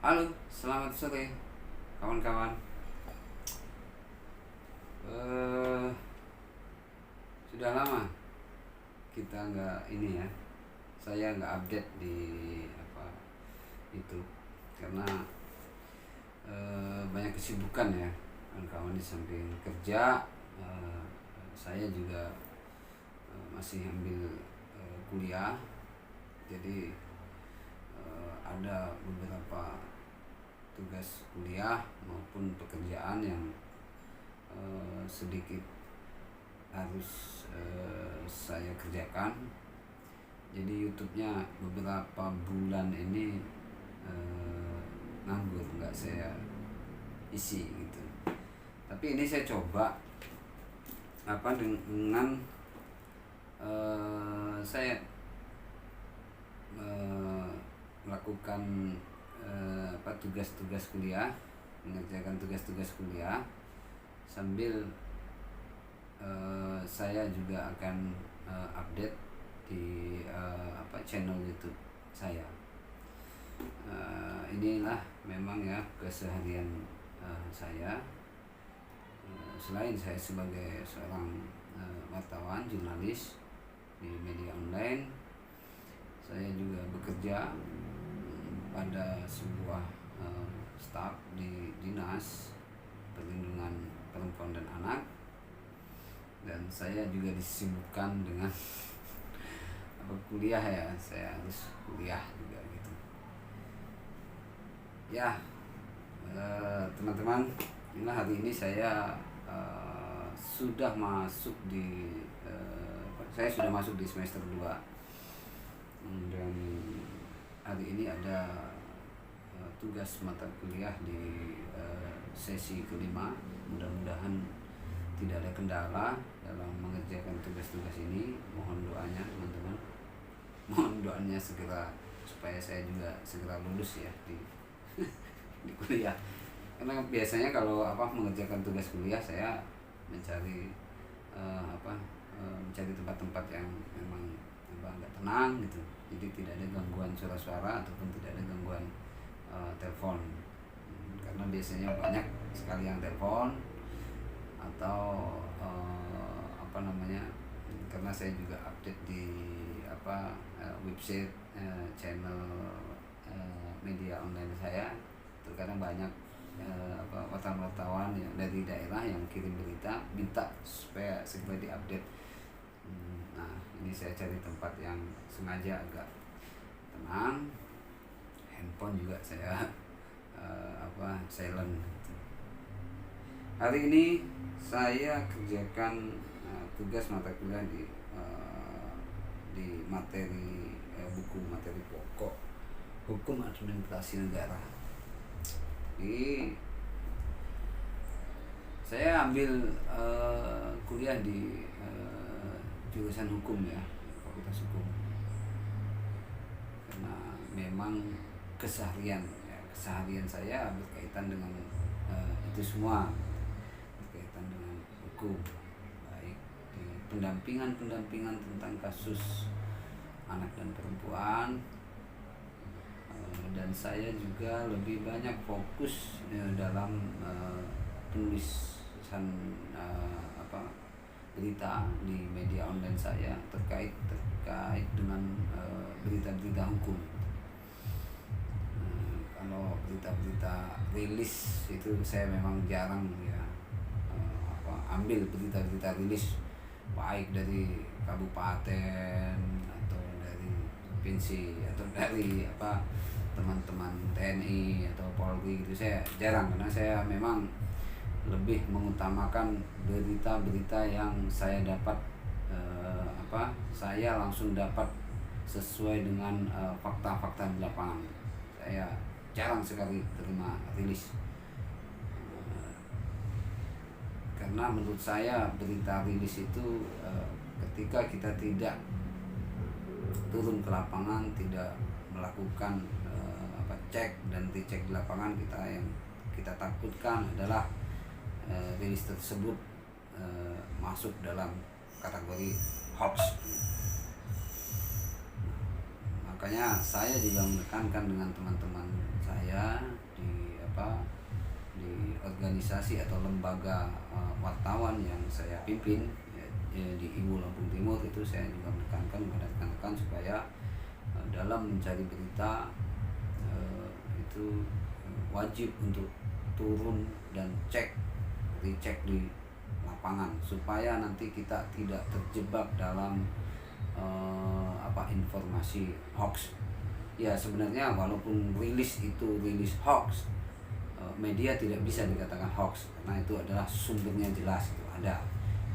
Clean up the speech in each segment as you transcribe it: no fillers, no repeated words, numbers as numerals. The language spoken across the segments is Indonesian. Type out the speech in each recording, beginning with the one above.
Halo, selamat sore kawan-kawan. Eh, sudah lama kita nggak ini ya. Saya nggak update di apa itu karena banyak kesibukan ya kawan-kawan di samping kerja. eh, saya juga masih ambil kuliah, jadi ada beberapa tugas kuliah maupun pekerjaan yang sedikit harus saya kerjakan. Jadi YouTube-nya beberapa bulan ini nganggur, nggak saya isi gitu. Tapi ini saya coba dengan saya melakukan tugas-tugas kuliah, mengerjakan tugas-tugas kuliah sambil saya juga akan update di channel YouTube saya. Inilah memang ya keseharian saya. Selain saya sebagai seorang wartawan, jurnalis di media online, saya juga bekerja pada sebuah staf di Dinas Perlindungan Perempuan dan Anak, dan saya juga disibukkan dengan kuliah ya. Saya harus kuliah juga gitu ya. Teman-teman, inilah hari ini saya sudah masuk di saya sudah masuk di semester 2, dan hari ini ada tugas mata kuliah di sesi kelima. Mudah-mudahan tidak ada kendala dalam mengerjakan tugas-tugas ini. Mohon doanya teman-teman, mohon doanya segera supaya saya juga segera lulus ya di di kuliah. Karena biasanya kalau mengerjakan tugas kuliah, saya mencari mencari tempat-tempat yang memang agak tenang gitu. Jadi tidak ada gangguan suara-suara ataupun tidak ada gangguan telepon. Karena biasanya banyak sekali yang telepon atau karena saya juga update di website channel media online saya. Terkadang banyak wartawan yang dari daerah yang kirim berita minta supaya segera diupdate. Nah, ini saya cari tempat yang sengaja agak tenang. Handphone juga saya silent. Hari ini saya kerjakan tugas mata kuliah di materi buku materi pokok Hukum Administrasi Negara. Jadi saya ambil kuliah di jurusan hukum ya, Fakultas Hukum. Karena memang keseharian saya berkaitan dengan itu semua, berkaitan dengan hukum, baik di pendampingan tentang kasus anak dan perempuan. Dan saya juga lebih banyak fokus dalam penulisan berita di media online saya terkait dengan berita-berita hukum. Kalau berita-berita rilis itu saya memang jarang ya ambil berita-berita rilis, baik dari kabupaten atau dari provinsi atau dari teman-teman TNI atau Polri gitu. Saya jarang, karena saya memang lebih mengutamakan berita-berita yang saya dapat saya langsung dapat sesuai dengan fakta-fakta di lapangan. Saya jarang sekali terima rilis, karena menurut saya berita rilis itu ketika kita tidak turun ke lapangan, tidak melakukan cek dan dicek di lapangan, yang kita takutkan adalah rilis tersebut masuk dalam kategori hoax. Makanya saya juga menekankan dengan teman-teman saya di organisasi atau lembaga wartawan yang saya pimpin di Ibu Lampung Timur, itu saya juga menekankan kepada rekan-rekan supaya dalam mencari berita itu wajib untuk turun dan dicek di lapangan supaya nanti kita tidak terjebak dalam informasi hoax. Ya sebenarnya walaupun rilis hoax, media tidak bisa dikatakan hoax karena itu adalah sumbernya jelas, itu ada.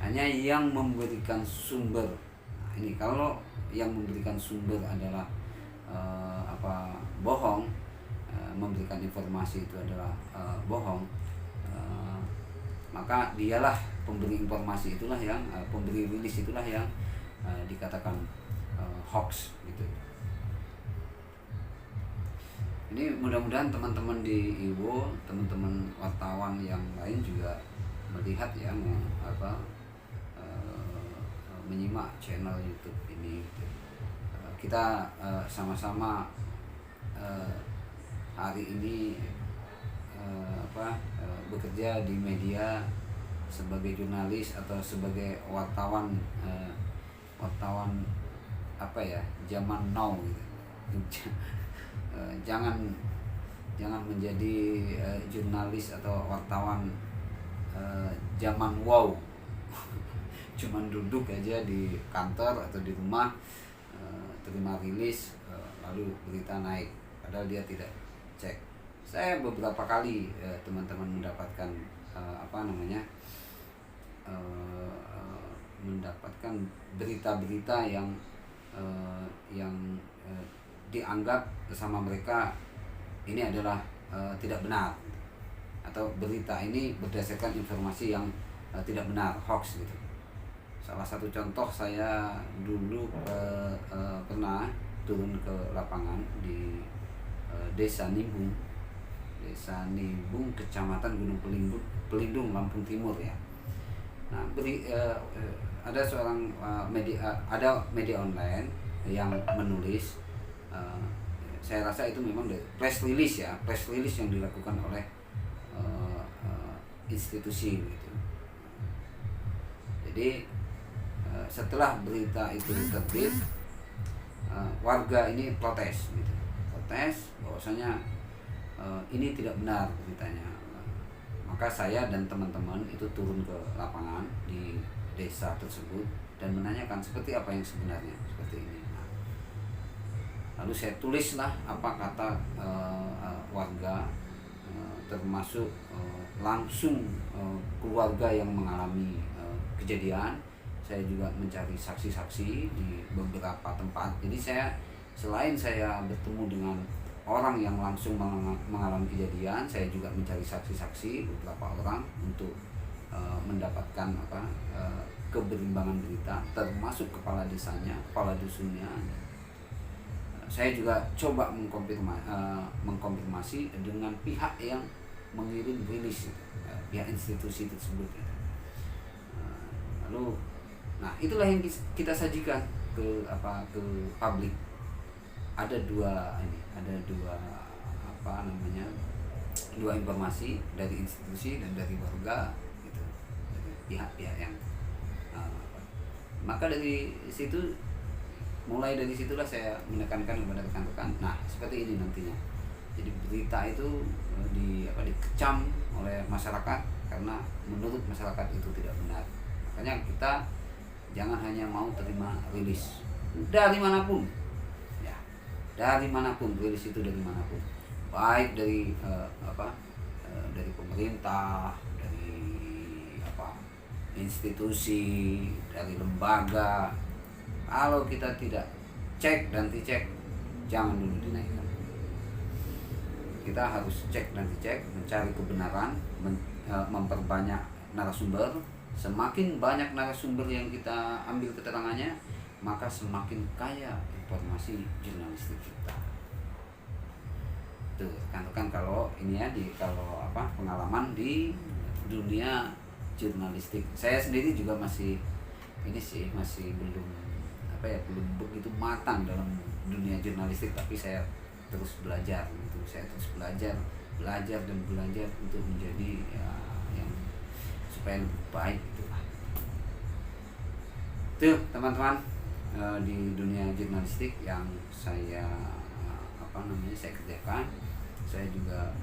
Hanya yang memberikan sumber. Nah, ini kalau yang memberikan sumber adalah bohong, memberikan informasi itu adalah bohong, maka dialah pemberi informasi, itulah yang pemberi rilis, itulah yang dikatakan hoax gitu. Ini mudah-mudahan teman-teman di Iwo, teman-teman wartawan yang lain juga melihat ya, menyimak channel YouTube ini gitu. Kita sama-sama hari ini bekerja di media sebagai jurnalis atau sebagai wartawan zaman now gitu. Jangan menjadi jurnalis atau wartawan zaman wow. Cuman duduk aja di kantor atau di rumah, terima rilis, lalu berita naik, padahal dia tidak cek. Saya beberapa kali teman-teman mendapatkan mendapatkan berita-berita yang dianggap sama mereka ini adalah tidak benar, atau berita ini berdasarkan informasi yang tidak benar, hoax gitu. Salah satu contoh, saya dulu pernah turun ke lapangan di Desa Nimbung, Kecamatan Gunung Pelindung, Lampung Timur ya. Nah, ada seorang media online yang menulis, saya rasa itu memang press release yang dilakukan oleh institusi gitu. Jadi setelah berita itu terbit, warga ini protes bahwasanya ini tidak benar beritanya. Maka saya dan teman-teman itu turun ke lapangan di desa tersebut dan menanyakan seperti apa yang sebenarnya, seperti ini. Lalu saya tulislah apa kata warga, termasuk langsung keluarga yang mengalami kejadian. Saya juga mencari saksi-saksi di beberapa tempat. Jadi selain saya bertemu dengan orang yang langsung mengalami kejadian, saya juga mencari saksi-saksi beberapa orang untuk mendapatkan keberimbangan berita, termasuk kepala desanya, kepala dusunnya. Saya juga coba mengkonfirmasi dengan pihak yang mengirim rilis, pihak institusi tersebut. Lalu, itulah yang kita sajikan ke publik. Ada dua informasi dari institusi dan dari warga gitu, dari pihak-pihak yang maka mulai dari situlah saya menekankan kepada rekan-rekan, seperti ini nantinya. Jadi berita itu dikecam oleh masyarakat karena menurut masyarakat itu tidak benar. Makanya kita jangan hanya mau terima rilis dari manapun, rilis itu dari manapun, baik dari dari pemerintah, dari institusi, dari lembaga. Kalau kita tidak cek dan dicek, jangan dulu dinaikkan. Kita harus cek dan dicek, mencari kebenaran, memperbanyak narasumber. Semakin banyak narasumber yang kita ambil keterangannya, maka semakin kaya informasi jurnalistik kita. Tuh, kan kalau ini ya, pengalaman di dunia jurnalistik. Saya sendiri juga masih belum begitu matang dalam dunia jurnalistik, tapi saya terus belajar gitu. Saya terus belajar dan belajar untuk menjadi ya yang supaya lebih baik gitu lah. Itu teman-teman, di dunia jurnalistik yang saya saya kerjakan. Saya juga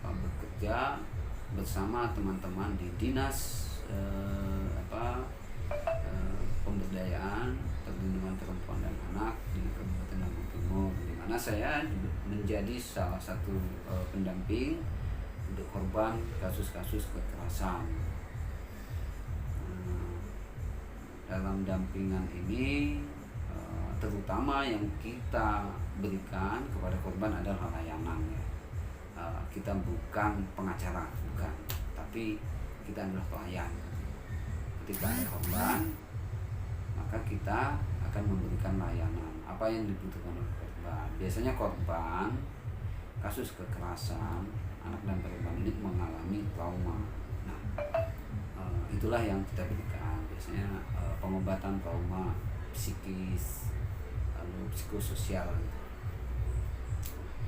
bekerja bersama teman-teman di dinas pemberdayaan perlindungan perempuan dan anak di Kabupaten Lampung Timur, di mana saya juga menjadi salah satu pendamping untuk korban kasus-kasus kekerasan. Dalam dampingan ini terutama yang kita berikan kepada korban adalah layanan ya. Kita bukan pengacara, bukan, tapi kita adalah pelayan. Ketika ada korban, maka kita akan memberikan layanan apa yang dibutuhkan oleh korban. Biasanya korban kasus kekerasan anak dan perempuan ini mengalami trauma. Nah, itulah yang kita berikan. Biasanya pengobatan trauma psikis, lalu psikososial gitu.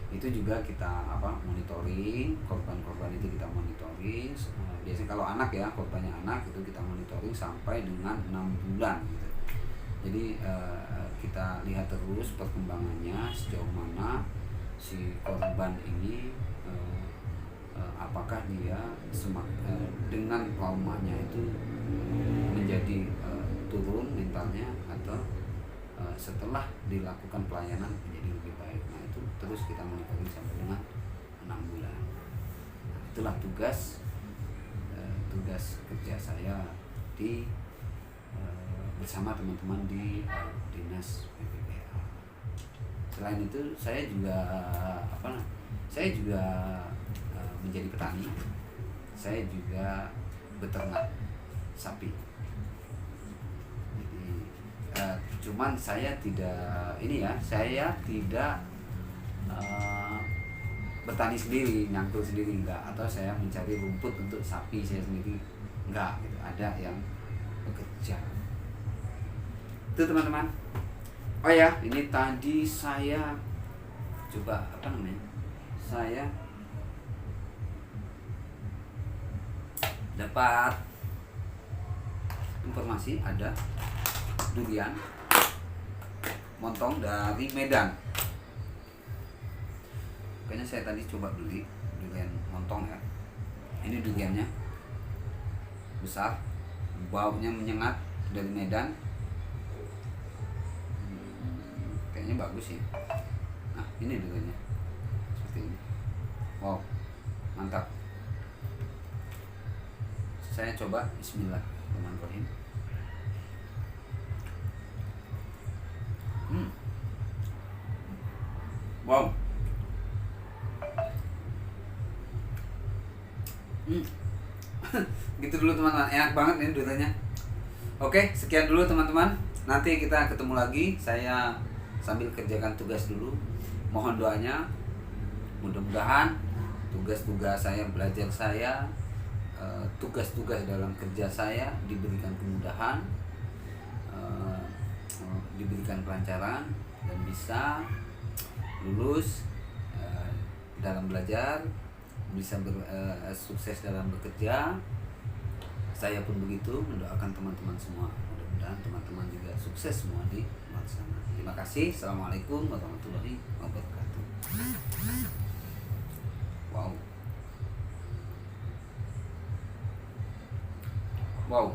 Itu juga kita monitoring korban-korban itu, kita monitoring. Biasanya kalau anak ya, korbannya anak itu kita monitoring sampai dengan 6 bulan gitu. Jadi kita lihat terus perkembangannya sejauh mana si korban ini apakah dia dengan traumanya itu menjadi turun mentalnya, atau setelah dilakukan pelayanan menjadi lebih baik. Nah, itu terus kita monitoring sampai dengan 6 bulan. Nah, itulah tugas kerja saya di bersama teman-teman di dinas PPPA. Selain itu saya juga menjadi petani. Saya juga beternak sapi. Jadi cuman saya tidak bertani sendiri, nyangkul sendiri, enggak, atau saya mencari rumput untuk sapi saya sendiri, enggak gitu. Ada yang bekerja. Itu teman-teman. Oh ya, ini tadi saya coba saya dapat informasi ada durian montong dari Medan. Kayaknya saya tadi coba beli durian montong ya. Ini duriannya besar, baunya menyengat, dari Medan. Kayaknya bagus sih. Nah, ini duriannya seperti ini. Wow, mantap. Saya coba, bismillahirrahmanirrahim. Wow. Gitu dulu teman-teman, enak banget nih duriannya. Oke, sekian dulu teman-teman. Nanti kita ketemu lagi. Saya sambil kerjakan tugas dulu. Mohon doanya. Mudah-mudahan tugas-tugas saya, belajar saya, tugas-tugas dalam kerja saya diberikan kemudahan, diberikan kelancaran, dan bisa lulus dalam belajar, bisa sukses dalam bekerja. Saya pun begitu, mendoakan teman-teman semua. Mudah-mudahan teman-teman juga sukses semua di luar sana. Terima kasih. Assalamualaikum warahmatullahi wabarakatuh. Wow.